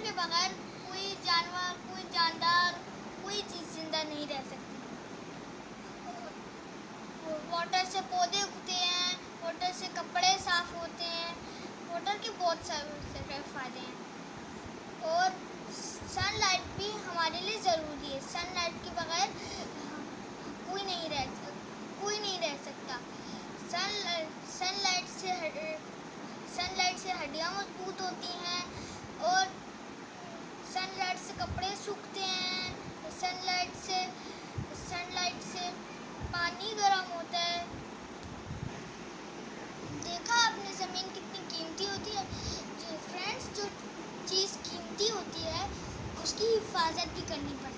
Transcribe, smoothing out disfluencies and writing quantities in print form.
के बगैर कोई जानवर, कोई जानदार, कोई चीज़ जिंदा नहीं रह सकती। वाटर से पौधे उगते हैं, वाटर से कपड़े साफ होते हैं, वाटर के बहुत सारे फायदे हैं। और सनलाइट भी हमारे लिए ज़रूरी है। सनलाइट के बगैर कोई नहीं रह सकता। सनलाइट से हड्डियाँ मजबूत होती हैं और सनलाइट से कपड़े सूखते हैं। सनलाइट से पानी गर्म होता है। देखा आपने ज़मीन कितनी कीमती होती है। फ्रेंड्स, जो चीज़ कीमती होती है उसकी हिफाजत भी करनी पड़ती है।